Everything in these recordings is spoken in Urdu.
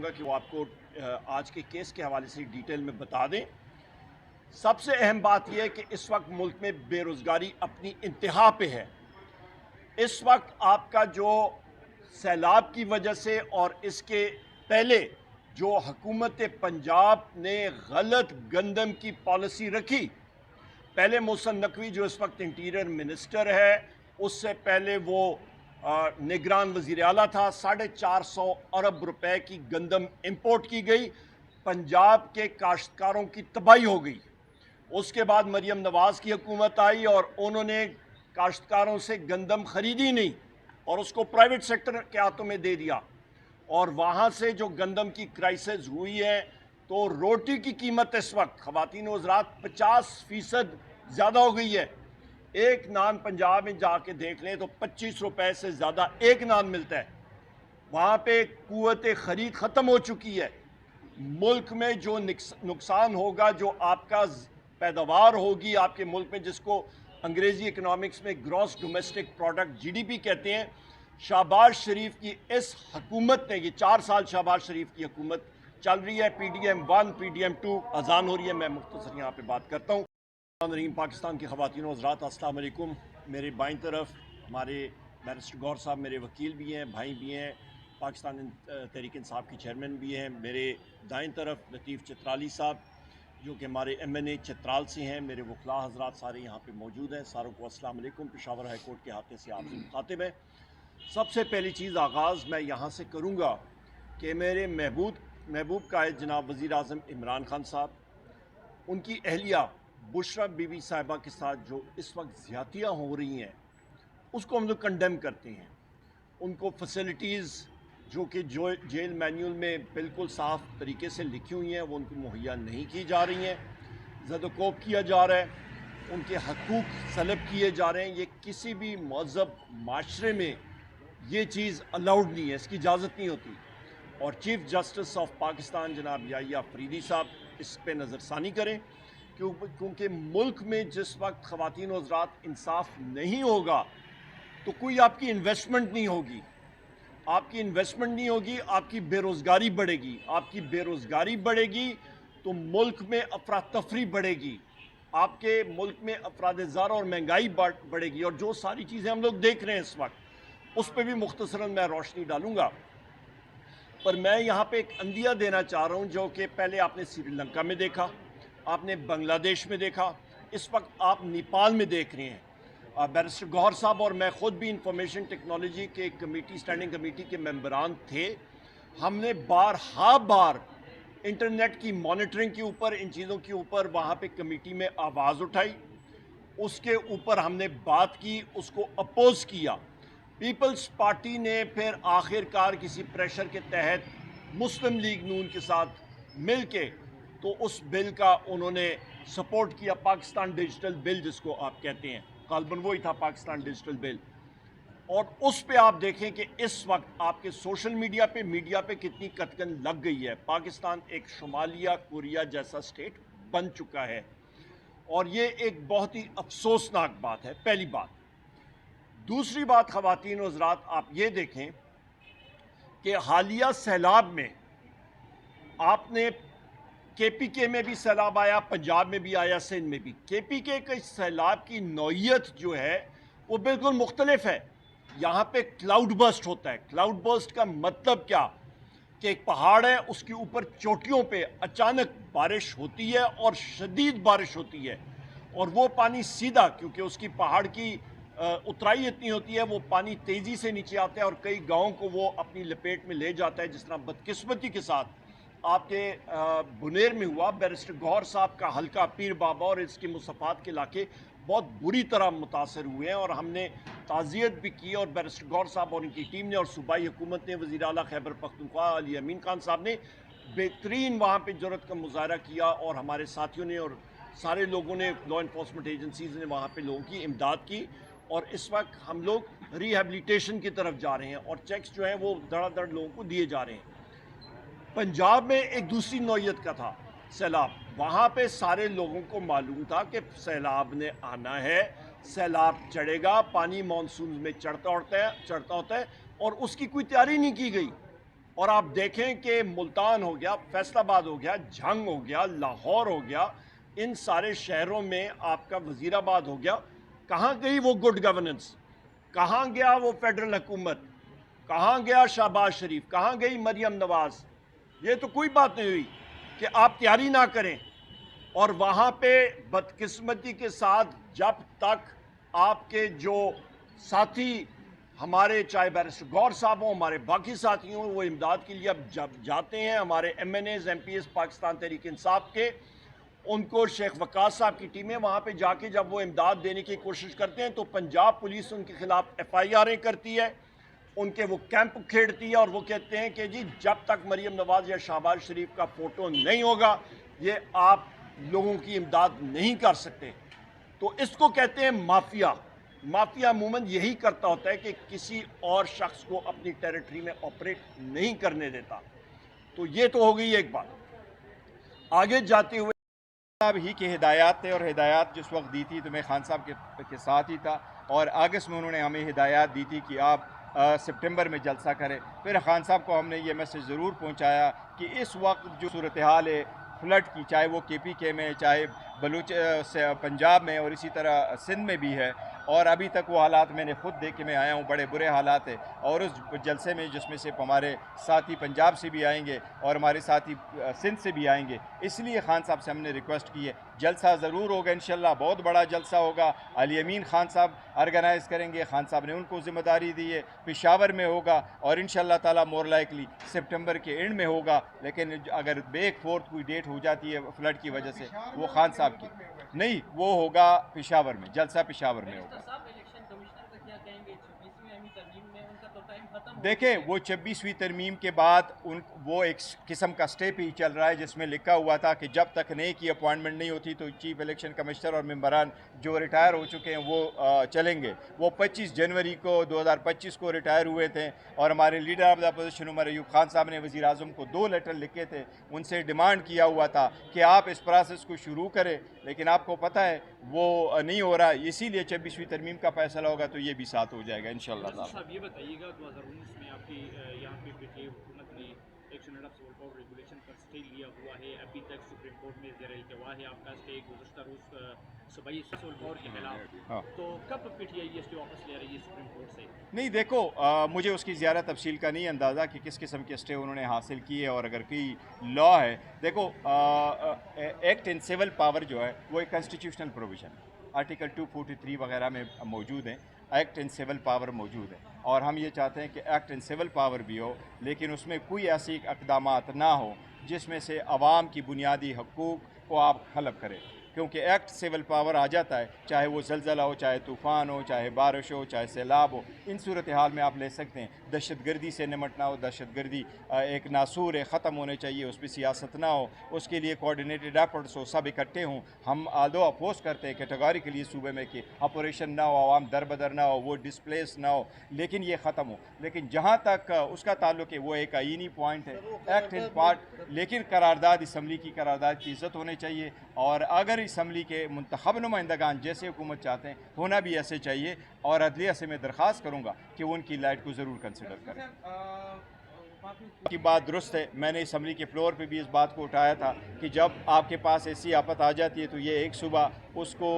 گا کہ وہ آپ کو آج کے کیس کے حوالے سے ڈیٹیل میں بتا دیں۔ سب سے اہم بات یہ ہے کہ اس وقت ملک میں بے روزگاری اپنی انتہا پہ ہے۔ اس وقت آپ کا جو سیلاب کی وجہ سے اور اس کے پہلے جو حکومت پنجاب نے غلط گندم کی پالیسی رکھی، پہلے محسن نقوی جو اس وقت انٹیریئر منسٹر ہے، اس سے پہلے وہ نگران وزیر اعلیٰ تھا، 450 ارب روپے کی گندم امپورٹ کی گئی، پنجاب کے کاشتکاروں کی تباہی ہو گئی۔ اس کے بعد مریم نواز کی حکومت آئی اور انہوں نے کاشتکاروں سے گندم خریدی نہیں اور اس کو پرائیویٹ سیکٹر کے ہاتھوں میں دے دیا، اور وہاں سے جو گندم کی کرائسس ہوئی ہے تو روٹی کی قیمت اس وقت خواتین و حضرات 50% زیادہ ہو گئی ہے۔ ایک نان پنجاب میں جا کے دیکھ لیں تو 25 روپے سے زیادہ ایک نان ملتا ہے۔ وہاں پہ قوت خرید ختم ہو چکی ہے۔ ملک میں جو نقصان ہوگا، جو آپ کا پیداوار ہوگی آپ کے ملک میں، جس کو انگریزی اکنامکس میں گراس ڈومیسٹک پروڈکٹ GDP کہتے ہیں، شہباز شریف کی اس حکومت نے، یہ 4 سال شہباز شریف کی حکومت چل رہی ہے، PDM 1 PDM 2 اذان ہو رہی ہے، میں مختصر یہاں پہ بات کرتا ہوں۔ پاکستان کی خواتین و حضرات السلام علیکم۔ میرے بائیں طرف ہمارے بیرسٹر گور صاحب میرے وکیل بھی ہیں، بھائی بھی ہیں، پاکستان تحریک انصاف کے چیئرمین بھی ہیں۔ میرے دائیں طرف لطیف چترالی صاحب جو کہ ہمارے MNA چترال سے ہیں۔ میرے وکلاء حضرات سارے یہاں پہ موجود ہیں، ساروں کو السلام علیکم۔ پشاور ہائی کورٹ کے ہاتھے سے آپ سے مخاطب ہے۔ سب سے پہلی چیز آغاز میں یہاں سے کروں گا کہ میرے محبوب قائد جناب وزیر اعظم عمران خان صاحب، ان کی اہلیہ بشرا بی بی صاحبہ کے ساتھ جو اس وقت زیادتیاں ہو رہی ہیں، اس کو ہم لوگ کنڈیم کرتے ہیں۔ ان کو فیسلٹیز جو کہ جیل مینیول میں بالکل صاف طریقے سے لکھی ہوئی ہیں وہ ان کو مہیا نہیں کی جا رہی ہیں، زد و کوب کیا جا رہا ہے، ان کے حقوق سلب کیے جا رہے ہیں۔ یہ کسی بھی مہذب معاشرے میں یہ چیز الاؤڈ نہیں ہے، اس کی اجازت نہیں ہوتی، اور چیف جسٹس آف پاکستان جناب یحییٰ افریدی صاحب اس پہ نظر ثانی کریں، کیونکہ ملک میں جس وقت خواتین و حضرات انصاف نہیں ہوگا تو کوئی آپ کی انویسٹمنٹ نہیں ہوگی، آپ کی انویسٹمنٹ نہیں ہوگی، آپ کی بے روزگاری بڑھے گی، آپ کی بے روزگاری بڑھے گی تو ملک میں افراتفری بڑھے گی، آپ کے ملک میں افراد زر اور مہنگائی بڑھے گی، اور جو ساری چیزیں ہم لوگ دیکھ رہے ہیں اس وقت، اس پہ بھی مختصراً میں روشنی ڈالوں گا۔ پر میں یہاں پہ ایک عندیہ دینا چاہ رہا ہوں جو کہ پہلے آپ نے سری لنکا میں دیکھا، آپ نے بنگلہ دیش میں دیکھا، اس وقت آپ نیپال میں دیکھ رہے ہیں۔ بیرسٹر گوہر صاحب اور میں خود بھی انفارمیشن ٹیکنالوجی کے اسٹینڈنگ کمیٹی کے ممبران تھے۔ ہم نے بار انٹرنیٹ کی مانیٹرنگ کے اوپر، ان چیزوں کے اوپر وہاں پہ کمیٹی میں آواز اٹھائی، اس کے اوپر ہم نے بات کی، اس کو اپوز کیا۔ پیپلز پارٹی نے پھر آخرکار کسی پریشر کے تحت مسلم لیگ نون کے ساتھ مل کے تو اس بل کا انہوں نے سپورٹ کیا، پاکستان ڈیجیٹل بل جس کو آپ کہتے ہیں، غالباً وہی تھا پاکستان ڈیجیٹل بل۔ اور اس پہ آپ دیکھیں کہ اس وقت آپ کے سوشل میڈیا پہ کتنی کتکن لگ گئی ہے۔ پاکستان ایک شمالیہ کوریا جیسا سٹیٹ بن چکا ہے، اور یہ ایک بہت ہی افسوسناک بات ہے، پہلی بات۔ دوسری بات خواتین و حضرات، آپ یہ دیکھیں کہ حالیہ سیلاب میں آپ نے KPK میں بھی سیلاب آیا، پنجاب میں بھی آیا، سندھ میں بھی۔ KPK کے سیلاب کی نوعیت جو ہے وہ بالکل مختلف ہے۔ یہاں پہ کلاؤڈ برسٹ ہوتا ہے۔ کلاؤڈ برسٹ کا مطلب کیا کہ ایک پہاڑ ہے، اس کے اوپر چوٹیوں پہ اچانک بارش ہوتی ہے اور شدید بارش ہوتی ہے، اور وہ پانی سیدھا، کیونکہ اس کی پہاڑ کی اترائی اتنی ہوتی ہے، وہ پانی تیزی سے نیچے آتا ہے اور کئی گاؤں کو وہ اپنی لپیٹ میں لے جاتا ہے، جس طرح بدقسمتی کے ساتھ آپ کے بنیر میں ہوا۔ بیرسٹر گوہر صاحب کا حلقہ پیر بابا اور اس کے مصفات کے علاقے بہت بری طرح متاثر ہوئے ہیں، اور ہم نے تعزیت بھی کی، اور بیرسٹر گوہر صاحب اور ان کی ٹیم نے اور صوبائی حکومت نے، وزیر اعلیٰ خیبر پختونخوا علی امین خان صاحب نے بہترین وہاں پہ جرأت کا مظاہرہ کیا، اور ہمارے ساتھیوں نے اور سارے لوگوں نے، لا انفورسمنٹ ایجنسیز نے وہاں پہ لوگوں کی امداد کی، اور اس وقت ہم لوگ ریہیبلیٹیشن کی طرف جا رہے ہیں، اور چیکس جو ہیں وہ دڑا دڑ لوگوں کو دیے جا رہے ہیں۔ پنجاب میں ایک دوسری نوعیت کا تھا سیلاب، وہاں پہ سارے لوگوں کو معلوم تھا کہ سیلاب نے آنا ہے، سیلاب چڑھے گا، پانی مانسون میں چڑھتا ہوتا ہے، اور اس کی کوئی تیاری نہیں کی گئی، اور آپ دیکھیں کہ ملتان ہو گیا، فیصل آباد ہو گیا، جھنگ ہو گیا، لاہور ہو گیا، ان سارے شہروں میں آپ کا وزیر آباد ہو گیا، کہاں گئی وہ گڈ گورننس؟ کہاں گیا وہ فیڈرل حکومت؟ کہاں گیا شہباز شریف؟ کہاں گئی مریم نواز؟ یہ تو کوئی بات نہیں ہوئی کہ آپ تیاری نہ کریں. اور وہاں پہ بدقسمتی کے ساتھ جب تک آپ کے جو ساتھی ہمارے چاہے بیرسٹر گور صاحب ہوں، ہمارے باقی ساتھی ہوں، وہ امداد کے لیے اب جب جاتے ہیں، ہمارے M N As M P As Pakistan Tehreek Insaf کے، ان کو شیخ وقاص صاحب کی ٹیمیں وہاں پہ جا کے جب وہ امداد دینے کی کوشش کرتے ہیں تو پنجاب پولیس ان کے خلاف ایف آئی آریں کرتی ہے، ان کے وہ کیمپ کھیڑتی ہے، اور وہ کہتے ہیں کہ جی جب تک مریم نواز یا شہباز شریف کا فوٹو نہیں ہوگا یہ آپ لوگوں کی امداد نہیں کر سکتے. تو اس کو کہتے ہیں مافیا. مافیا عموماً یہی کرتا ہوتا ہے کہ کسی اور شخص کو اپنی ٹیریٹری میں آپریٹ نہیں کرنے دیتا. تو یہ تو ہو گئی ایک بات. آگے جاتے ہوئے صاحب ہی کی ہدایات تھے، اور ہدایات جس وقت دی تھی تو میں خان صاحب کے ساتھ ہی تھا، اور اگست میں انہوں نے ہمیں ہدایات دی تھی کہ آپ سپٹمبر میں جلسہ کریں. پھر خان صاحب کو ہم نے یہ میسج ضرور پہنچایا کہ اس وقت جو صورتحال ہے فلڈ کی، چاہے وہ کے پی کے میں، چاہے پنجاب میں، اور اسی طرح سندھ میں بھی ہے، اور ابھی تک وہ حالات میں نے خود دیکھ کے میں آیا ہوں، بڑے برے حالات ہیں. اور اس جلسے میں جس میں سے ہمارے ساتھی پنجاب سے بھی آئیں گے اور ہمارے ساتھی سندھ سے بھی آئیں گے، اس لیے خان صاحب سے ہم نے ریکویسٹ کی ہے جلسہ ضرور ہوگا انشاءاللہ، بہت بڑا جلسہ ہوگا. علی امین خان صاحب آرگنائز کریں گے، خان صاحب نے ان کو ذمہ داری دی ہے. پشاور میں ہوگا، اور انشاءاللہ تعالی مور لائکلی سپٹمبر کے اینڈ میں ہوگا. لیکن اگر ایک فورتھ کوئی ڈیٹ ہو جاتی ہے فلڈ کی وجہ سے، وہ خان صاحب کی نہیں، وہ ہوگا پشاور میں، جلسہ پشاور میں ہوگا. دیکھیں وہ 26ویں ترمیم کے بعد وہ ایک قسم کا سٹیپ ہی چل رہا ہے جس میں لکھا ہوا تھا کہ جب تک نئے کی اپوائنٹمنٹ نہیں ہوتی تو چیف الیکشن کمشنر اور ممبران جو ریٹائر ہو چکے ہیں وہ چلیں گے. وہ 25 جنوری کو 2025 کو ریٹائر ہوئے تھے، اور ہمارے leader of the opposition Omar Ayub Khan صاحب نے وزیر اعظم کو 2 لیٹر لکھے تھے، ان سے ڈیمانڈ کیا ہوا تھا کہ آپ اس پروسیس کو شروع کریں. لیکن آپ کو پتہ ہے وہ نہیں ہو رہا، اسی لیے 26ویں ترمیم کا فیصلہ ہوگا تو یہ بھی ساتھ ہو جائے گا انشاءاللہ تعالی. صاحب یہ بتائیے گا 2019 میں آپ کی یہاں پہ پی ٹی آئی حکومت نے action of civil power regulation per stay لیا ہوا ہے، ابھی تک سپریم کورٹ میں زیر التوا ہے آپ کا اسٹے، گزشتہ روز صوبائی سول پاور کے خلاف. تو کب پی ٹی آئی یہ اسٹے واپس لے رہی ہے سپریم کورٹ سے؟ نہیں دیکھو، مجھے اس کی زیادہ تفصیل کا نہیں اندازہ کہ کس قسم کے اسٹے انہوں نے حاصل کی ہے، اور اگر کوئی لا ہے. دیکھو ایکٹ ان سول پاور جو ہے وہ ایک کنسٹیٹیوشنل پروویژن ہے، آرٹیکل 243 وغیرہ میں موجود ہیں، ایکٹ ان سول پاور موجود ہے. اور ہم یہ چاہتے ہیں کہ ایکٹ ان سول پاور بھی ہو، لیکن اس میں کوئی ایسی اقدامات نہ ہو جس میں سے عوام کی بنیادی حقوق کو آپ حلب کریں. کیونکہ ایکٹ سول پاور آ جاتا ہے، چاہے وہ زلزلہ ہو، چاہے طوفان ہو، چاہے بارش ہو، چاہے سیلاب ہو، ان صورتحال میں آپ لے سکتے ہیں. دہشت گردی سے نمٹنا ہو، دہشت گردی ایک ناسور ہے، ختم ہونے چاہیے، اس پہ سیاست نہ ہو، اس کے لیے کوارڈینیٹڈ ایفرٹس ہو، سب اکٹھے ہوں. ہم آدھو اپوز کرتے ہیں کیٹیگوری کے لیے صوبے میں کہ آپریشن نہ ہو، عوام در بدر نہ ہو، وہ ڈسپلیس نہ ہو، لیکن یہ ختم ہو. لیکن جہاں تک اس کا تعلق ہے وہ ایک آئینی پوائنٹ ہے، ایکٹ ان پارٹ. لیکن قرارداد اسمبلی کی قرارداد کی عزت ہونے چاہیے، اور اگر اسمبلی کے منتخب نمائندگان جیسے حکومت چاہتے ہیں ہونا بھی ایسے چاہیے. اور عدلیہ سے میں درخواست کروں گا کہ وہ ان کی لائٹ کو ضرور کنسیڈر کریں. کی بات درست ہے، میں نے اسمبلی کے فلور پہ بھی اس بات کو اٹھایا تھا کہ جب آپ کے پاس ایسی آفت آ جاتی ہے تو یہ ایک صوبہ اس کو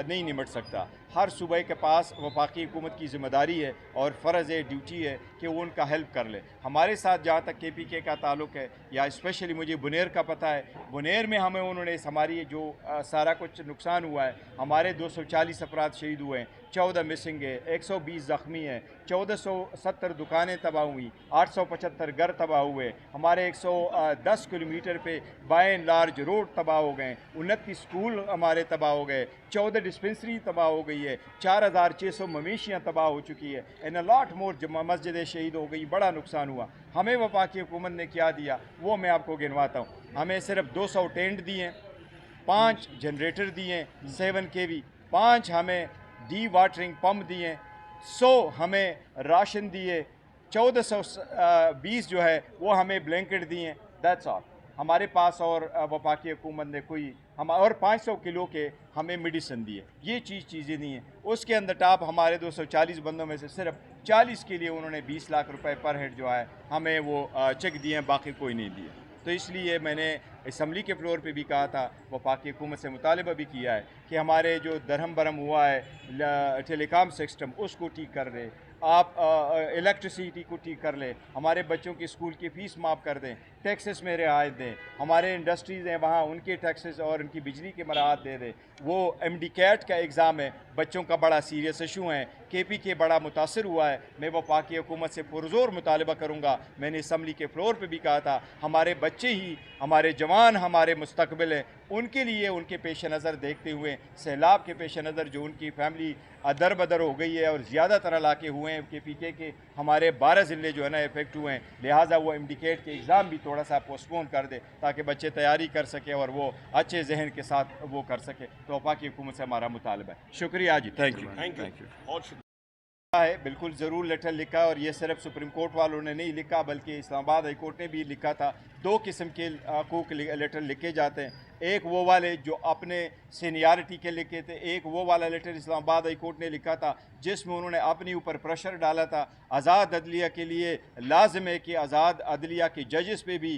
نہیں نمٹ سکتا. ہر صوبے کے پاس وفاقی حکومت کی ذمہ داری ہے اور فرض ہے، ڈیوٹی ہے کہ وہ ان کا ہیلپ کر لے. ہمارے ساتھ جہاں تک کے پی کے کا تعلق ہے، یا اسپیشلی مجھے بنیر کا پتہ ہے، بنیر میں ہمیں انہوں نے ہماری جو سارا کچھ نقصان ہوا ہے، ہمارے 240 افراد شہید ہوئے ہیں، 14 مسنگ ہے، 120 زخمی ہیں، 1470 دکانیں تباہ ہوئیں، 875 گھر تباہ ہوئے، ہمارے 110 کلومیٹر پہ بائی اینڈ لارج روڈ تباہ ہو گئے، 29 اسکول ہمارے تباہ ہو گئے، 14 ڈسپنسری تباہ ہو گئی ہے، 4600 مویشیاں تباہ ہو چکی ہے، اینڈ لاٹ مور مسجدیں شہید ہو گئی، بڑا نقصان ہوا. ہمیں وفاقی حکومت نے کیا دیا وہ میں آپ کو گنواتا ہوں. ہمیں صرف 200 ٹینٹ دیے، 5 جنریٹر دیے 7 kV، 5 ہمیں ڈی واٹرنگ پمپ دیے، 100 ہمیں راشن دیے، 1420 جو ہے وہ ہمیں بلینکٹ دیے. That's all. ہمارے پاس اور وفاقی حکومت نے کوئی اور 500 کلو کے ہمیں میڈیسن دی ہے. یہ چیزیں نہیں ہیں. اس کے اندر ٹاپ ہمارے 240 بندوں میں سے صرف 40 کے لیے انہوں نے 20 لاکھ روپے پر ہیڈ جو ہے ہمیں وہ چیک دیے ہیں, باقی کوئی نہیں دیے. تو اس لیے میں نے اسمبلی کے فلور پہ بھی کہا تھا, وفاقی حکومت سے مطالبہ بھی کیا ہے کہ ہمارے جو درہم برہم ہوا ہے ٹیلی کام سسٹم اس کو ٹھیک کر دیں, آپ الیکٹریسٹی کو ٹھیک کر لیں, ہمارے بچوں کی اسکول کی فیس معاف کر دیں, ٹیکسز میں رعایت دیں, ہمارے انڈسٹریز ہیں وہاں ان کے ٹیکسز اور ان کی بجلی کے مراعات دے دیں. وہ ایم ڈی کیٹ کا ایگزام ہے, بچوں کا بڑا سیریس ایشو ہے, کے پی کے بڑا متاثر ہوا ہے. میں وفاقی حکومت سے پرزور مطالبہ کروں گا. میں نے اسمبلی کے فلور پہ بھی کہا تھا, ہمارے بچے ہی ہمارے جوان ہمارے مستقبل ہیں, ان کے لیے ان کے پیش نظر دیکھتے ہوئے سیلاب کے پیش نظر جو ان کی فیملی در بدر ہو گئی ہے اور زیادہ تر علاقے ہوئے ہیں کے پی کے ہمارے 12 ضلع جو ہے نا افیکٹ ہوئے ہیں, لہٰذا وہ انڈیکیٹ کے ایگزام بھی تھوڑا سا پوسٹپون کر دے تاکہ بچے تیاری کر سکیں اور وہ اچھے ذہن کے ساتھ وہ کر سکے. تو وفاقی حکومت سے ہمارا مطالبہ ہے. شکریہ جی, تھینک یو. بہت شکریہ. ہے بالکل ضرور لیٹر لکھا, اور یہ صرف سپریم کورٹ والوں نے نہیں لکھا بلکہ اسلام آباد ہائی کورٹ نے بھی لکھا تھا. 2 قسم کے حقوق لیٹر لکھے جاتے ہیں, ایک وہ والے جو اپنے سینیارٹی کے لکھے تھے, ایک وہ والا لیٹر اسلام آباد ہائی کورٹ نے لکھا تھا جس میں انہوں نے اپنی اوپر پریشر ڈالا تھا. آزاد عدلیہ کے لیے لازم ہے کہ آزاد عدلیہ کے ججز پہ بھی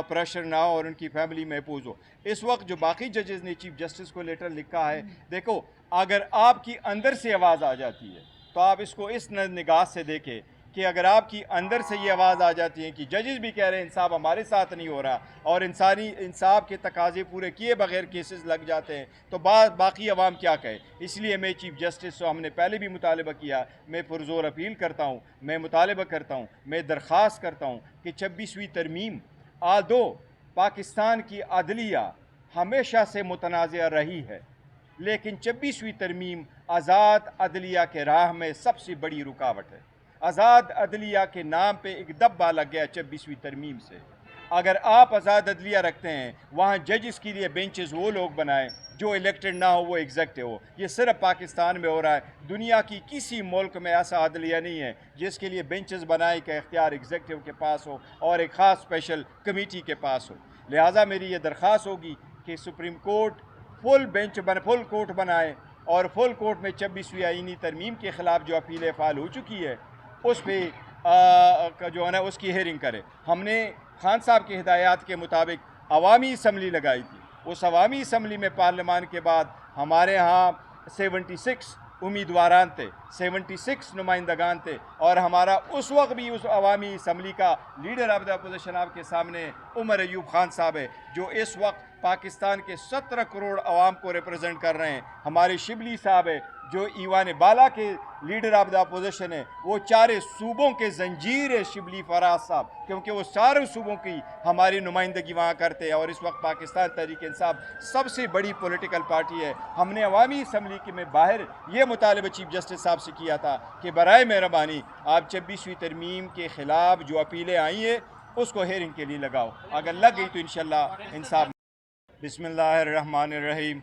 پریشر نہ ہو اور ان کی فیملی محفوظ ہو. اس وقت جو باقی ججز نے چیف جسٹس کو لیٹر لکھا ہے, دیکھو اگر آپ کی اندر سے آواز آ جاتی ہے تو آپ اس کو اس نگاہ سے دیکھیں کہ اگر آپ کی اندر سے یہ آواز آ جاتی ہے کہ ججز بھی کہہ رہے ہیں انصاف ہمارے ساتھ نہیں ہو رہا اور انسانی انصاف کے تقاضے پورے کیے بغیر کیسز لگ جاتے ہیں, تو باقی عوام کیا کہے. اس لیے میں چیف جسٹس سے ہم نے پہلے بھی مطالبہ کیا, میں پرزور اپیل کرتا ہوں, میں مطالبہ کرتا ہوں, میں درخواست کرتا ہوں کہ 26ویں ترمیم آدو پاکستان کی عدلیہ ہمیشہ سے متنازع رہی ہے, لیکن 26ویں ترمیم آزاد عدلیہ کے راہ میں سب سے بڑی رکاوٹ ہے. آزاد عدلیہ کے نام پہ ایک دبا لگ گیا 26ویں ترمیم سے. اگر آپ آزاد عدلیہ رکھتے ہیں وہاں ججز کے لیے بینچز وہ لوگ بنائیں جو الیکٹڈ نہ ہو, وہ ایگزیکٹو ہو. یہ صرف پاکستان میں ہو رہا ہے, دنیا کی کسی ملک میں ایسا عدلیہ نہیں ہے جس کے لیے بینچز بنائے کا اختیار ایگزیکٹو کے پاس ہو اور ایک خاص اسپیشل کمیٹی کے پاس ہو. لہٰذا میری یہ درخواست ہوگی کہ سپریم کورٹ فل کورٹ بنائے اور فل کورٹ میں 26ویں آئینی ترمیم کے خلاف جو اپیلیں فائل ہو چکی ہے اس پہ جو ہے نا اس کی ہیئرنگ کرے. ہم نے خان صاحب کی ہدایات کے مطابق عوامی اسمبلی لگائی تھی. اس عوامی اسمبلی میں پارلیمان کے بعد ہمارے ہاں 76 امیدواران تھے, 76 نمائندگان تھے, اور ہمارا اس وقت بھی اس عوامی اسمبلی کا لیڈر آف دا اپوزیشن آپ کے سامنے عمر ایوب خان صاحب ہے جو اس وقت پاکستان کے 17 کروڑ عوام کو ریپرزینٹ کر رہے ہیں. ہمارے شبلی صاحب ہے جو ایوان بالا کے لیڈر آف دا اپوزیشن ہے, وہ 4 صوبوں کے زنجیر ہے شبلی فراز صاحب, کیونکہ وہ سارے صوبوں کی ہماری نمائندگی وہاں کرتے ہیں, اور اس وقت پاکستان تحریک انصاف سب سے بڑی پولیٹیکل پارٹی ہے. ہم نے عوامی اسمبلی کے میں باہر یہ مطالبہ چیف جسٹس صاحب سے کیا تھا کہ برائے مہربانی آپ 26ویں ترمیم کے خلاف جو اپیلیں آئی ہیں اس کو ہیئرنگ کے لیے لگاؤ, اگر لگ گئی تو انشاءاللہ انصاف. بسم اللہ الرحمن الرحیم.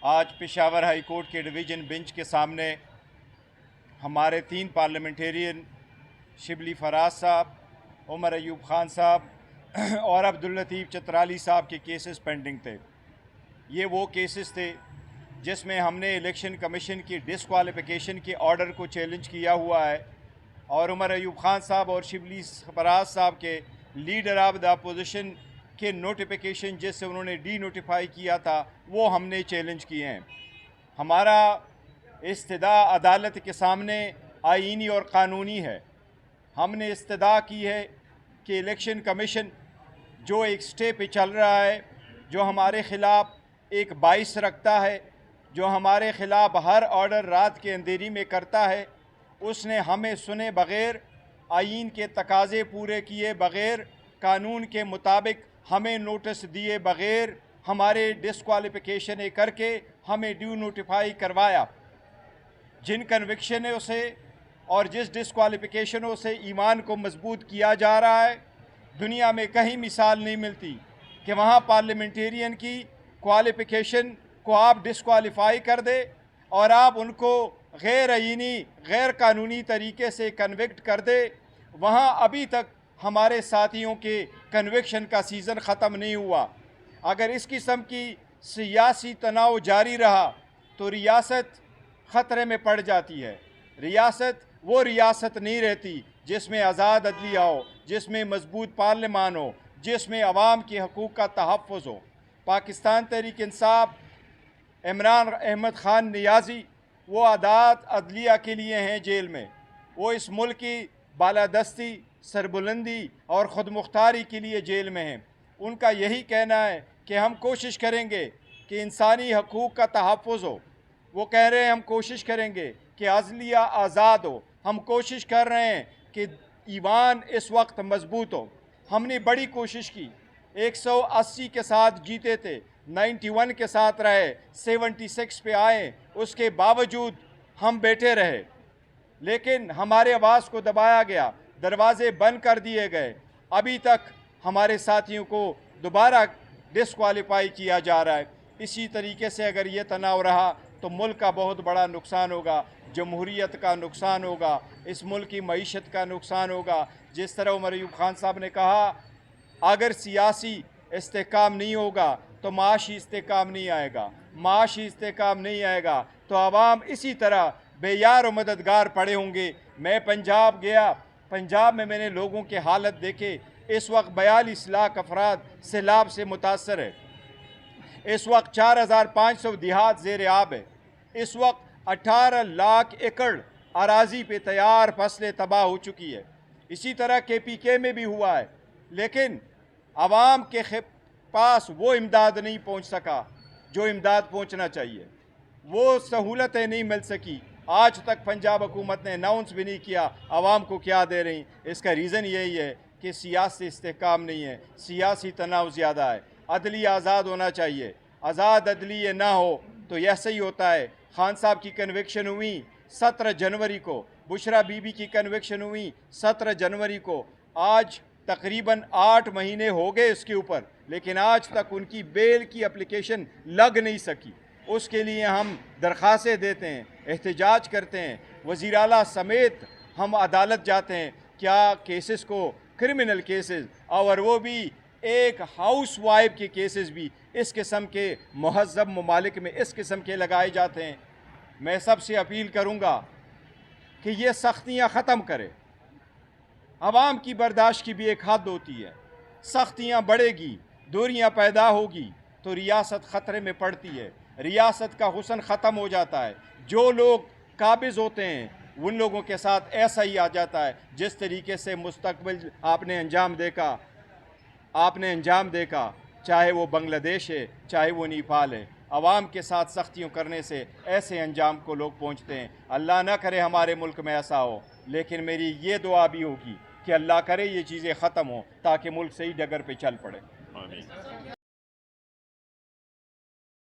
آج پشاور ہائی کورٹ کے ڈویژن بینچ کے سامنے ہمارے 3 پارلیمنٹیرین شبلی فراز صاحب, عمر ایوب خان صاحب اور عبداللطیف چترالی صاحب کے کیسز پینڈنگ تھے. یہ وہ کیسز تھے جس میں ہم نے الیکشن کمیشن کی ڈسکوالیفیکیشن کے آرڈر کو چیلنج کیا ہوا ہے, اور عمر ایوب خان صاحب اور شبلی فراز صاحب کے لیڈر آف دا اپوزیشن کے نوٹیفیکیشن جس سے انہوں نے ڈی نوٹیفائی کیا تھا وہ ہم نے چیلنج کیے ہیں. ہمارا استدعا عدالت کے سامنے آئینی اور قانونی ہے. ہم نے استدعا کی ہے کہ الیکشن کمیشن جو ایک سٹے پہ چل رہا ہے, جو ہمارے خلاف ایک باعث رکھتا ہے, جو ہمارے خلاف ہر آرڈر رات کے اندھیری میں کرتا ہے, اس نے ہمیں سنے بغیر, آئین کے تقاضے پورے کیے بغیر, قانون کے مطابق ہمیں نوٹس دیے بغیر, ہمارے ڈسکوالیفیکیشن کر کے ہمیں ڈیو نوٹیفائی کروایا. جن کنوکشنوں سے اور جس ڈسکوالیفیکیشنوں سے ایمان کو مضبوط کیا جا رہا ہے, دنیا میں کہیں مثال نہیں ملتی کہ وہاں پارلیمنٹیرین کی کوالیفیکیشن کو آپ ڈسکوالیفائی کر دے اور آپ ان کو غیر آئینی غیر قانونی طریقے سے کنوکٹ کر دے. وہاں ابھی تک ہمارے ساتھیوں کے کنوکشن کا سیزن ختم نہیں ہوا. اگر اس قسم کی سیاسی تناؤ جاری رہا تو ریاست خطرے میں پڑ جاتی ہے. ریاست وہ ریاست نہیں رہتی جس میں آزاد عدلیہ ہو، جس میں مضبوط پارلیمان ہو، جس میں عوام کے حقوق کا تحفظ ہو. پاکستان تحریک انصاف، عمران احمد خان نیازی وہ عدالت عدلیہ کے لیے ہیں جیل میں. وہ اس ملک کی بالادستی، سربلندی اور خود مختاری کے لیے جیل میں ہیں. ان کا یہی کہنا ہے کہ ہم کوشش کریں گے کہ انسانی حقوق کا تحفظ ہو. وہ کہہ رہے ہیں ہم کوشش کریں گے کہ عدلیہ آزاد ہو. ہم کوشش کر رہے ہیں کہ ایوان اس وقت مضبوط ہو. ہم نے بڑی کوشش کی. 180 کے ساتھ جیتے تھے، 91 کے ساتھ رہے، 76 پہ آئے. اس کے باوجود ہم بیٹھے رہے، لیکن ہمارے آواز کو دبایا گیا، دروازے بند کر دیے گئے. ابھی تک ہمارے ساتھیوں کو دوبارہ ڈسکوالیفائی کیا جا رہا ہے. اسی طریقے سے اگر یہ تناؤ رہا تو ملک کا بہت بڑا نقصان ہوگا، جمہوریت کا نقصان ہوگا، اس ملک کی معیشت کا نقصان ہوگا. جس طرح عمر ایوب خان صاحب نے کہا اگر سیاسی استحکام نہیں ہوگا تو معاشی استحکام نہیں آئے گا، معاشی استحکام نہیں آئے گا تو عوام اسی طرح بے یار و مددگار پڑے ہوں گے. میں پنجاب گیا، پنجاب میں میں نے لوگوں کے حالت دیکھے. اس وقت 42 لاکھ افراد سیلاب سے متاثر ہے. اس وقت 4500 دیہات زیر آب ہے. اس وقت 18 لاکھ ایکڑ اراضی پہ تیار فصلیں تباہ ہو چکی ہے. اسی طرح KPK میں بھی ہوا ہے، لیکن عوام کے پاس وہ امداد نہیں پہنچ سکا جو امداد پہنچنا چاہیے. وہ سہولتیں نہیں مل سکی. آج تک پنجاب حکومت نے اناؤنس بھی نہیں کیا عوام کو کیا دے رہی. اس کا ریزن یہی ہے کہ سیاسی استحکام نہیں ہے، سیاسی تناؤ زیادہ ہے. عدلیہ آزاد ہونا چاہیے. آزاد عدلیہ نہ ہو تو ایسا ہی ہوتا ہے. خان صاحب کی کنوکشن ہوئی 17 جنوری کو، بشرا بی بی کی کنوکشن ہوئی 17 جنوری کو. آج تقریباً 8 مہینے ہو گئے اس کے اوپر، لیکن آج تک ان کی بیل کی اپلیکیشن لگ نہیں سکی. اس کے لیے ہم درخواستیں دیتے ہیں، احتجاج کرتے ہیں، وزیر اعلیٰ سمیت ہم عدالت جاتے ہیں. کیا کیسز کو، کرمنل کیسز، اور وہ بھی ایک ہاؤس وائف کے کیسز بھی اس قسم کے مہذب ممالک میں اس قسم کے لگائے جاتے ہیں. میں سب سے اپیل کروں گا کہ یہ سختیاں ختم کرے. عوام کی برداشت کی بھی ایک حد ہوتی ہے. سختیاں بڑھے گی، دوریاں پیدا ہوگی تو ریاست خطرے میں پڑتی ہے، ریاست کا حسن ختم ہو جاتا ہے. جو لوگ قابض ہوتے ہیں ان لوگوں کے ساتھ ایسا ہی آ جاتا ہے. جس طریقے سے مستقبل آپ نے انجام دیکھا، چاہے وہ بنگلہ دیش ہے، چاہے وہ نیپال ہے. عوام کے ساتھ سختیوں کرنے سے ایسے انجام کو لوگ پہنچتے ہیں. اللہ نہ کرے ہمارے ملک میں ایسا ہو، لیکن میری یہ دعا بھی ہوگی کہ اللہ کرے یہ چیزیں ختم ہوں تاکہ ملک صحیح ڈگر پہ چل پڑے.